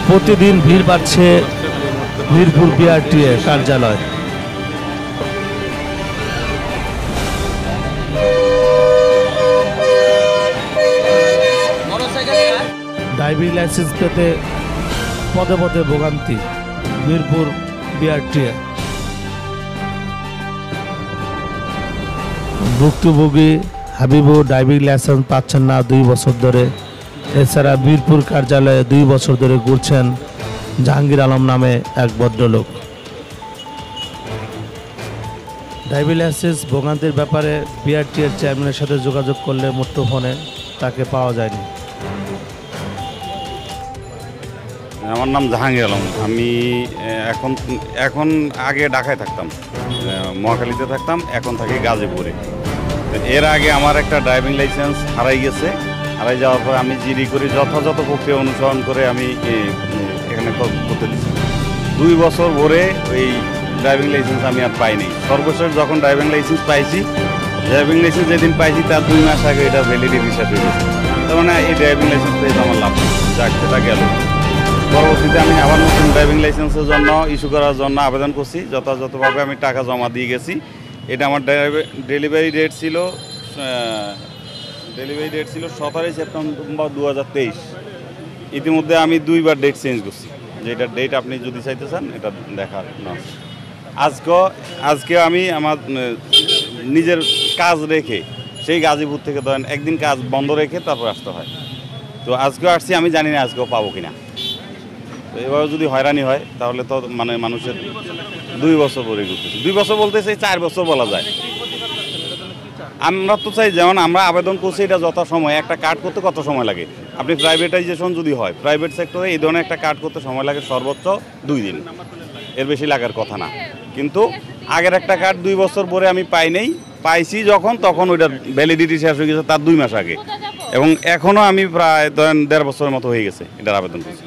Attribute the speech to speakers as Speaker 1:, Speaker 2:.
Speaker 1: প্রতিদিন ভিড় বাড়ছে মিরপুর বিআরটিএ কার্যালয়। ড্রাইভিং লাইসেন্স পেতে পদে পদে ভোগান্তি মিরপুর বিআরটিএ। ভুক্তভোগী হাবিবু ড্রাইভিং লাইসেন্স পাচ্ছেন না 2 বছর ধরে। এছাড়া মিরপুর কার্যালয়ে 2 বছর ধরে ঘুরছেন জাহাঙ্গীর আলম নামে এক ভদ্রলোক। ড্রাইভিং লাইসেন্স ভোগান্তির ব্যাপারে বিআরটিএর চেয়ারম্যানের সাথে যোগাযোগ করলে মুঠোফোনে তাকে পাওয়া যায়নি।
Speaker 2: আমার নাম জাহাঙ্গীর আলম। আমি এখন আগে ঢাকায় থাকতাম, মহাখালীতে থাকতাম, এখন থাকি গাজীপুরে। এর আগে আমার একটা ড্রাইভিং লাইসেন্স হারাই গেছে। হারাই যাওয়ার পর আমি জিডি করে যথাযথ প্রক্রিয়া অনুসরণ করে আমি এখানে করতে দিচ্ছি। 2 বছর ভরে ওই ড্রাইভিং লাইসেন্স আমি আর পাইনি। সর্বশেষ যখন ড্রাইভিং লাইসেন্স পাইছি, ড্রাইভিং লাইসেন্স যেদিন পাইছি তার 2 মাস আগে এটা ভ্যালিডিটি শেষ হয়ে গেছে। তার মানে এই ড্রাইভিং লাইসেন্স পেয়ে আমার লাভ, যাক সেটা গেল। পরবর্তীতে আমি আবার নতুন ড্রাইভিং লাইসেন্সের জন্য ইস্যু করার জন্য আবেদন করছি। যথাযথভাবে আমি টাকা জমা দিয়ে গেছি। এটা আমার ডেলিভারি ডেট ছিল 17 সেপ্টেম্বর 2023। ইতিমধ্যে আমি 2বার ডেট চেঞ্জ করছি। যেটা ডেট আপনি যদি চাইতে চান এটা দেখার না। আজকে আমি আমার নিজের কাজ রেখে সেই গাজীপুর থেকে ধরেন একদিন কাজ বন্ধ রেখে তারপর আসতে হয়। তো আজকেও আসছি, আমি জানি না আজকেও পাবো কিনা। তো এভাবে যদি হয়রানি হয় তাহলে তো মানে মানুষের 2 বছর পরে ঘুরতেছে। 2 বছর বলতে চাই 4 বছর বলা যায়। আমরা তো চাই যেমন আমরা আবেদন করছি এটা যথাসময়ে। একটা কার্ড করতে কত সময় লাগে? আপনি প্রাইভেটাইজেশন যদি হয়, প্রাইভেট সেক্টরে এই ধরনের একটা কার্ড করতে সময় লাগে সর্বোচ্চ 2 দিন, এর বেশি লাগার কথা না। কিন্তু আগের একটা কার্ড 2 বছর পরে আমি পাইছি যখন, তখন ওইটার ভ্যালিডিটি শেষ হয়ে গেছে তার 2 মাস আগে। এবং এখনও আমি প্রায় 1.5 বছরের মতো হয়ে গেছে এটার আবেদন করছি।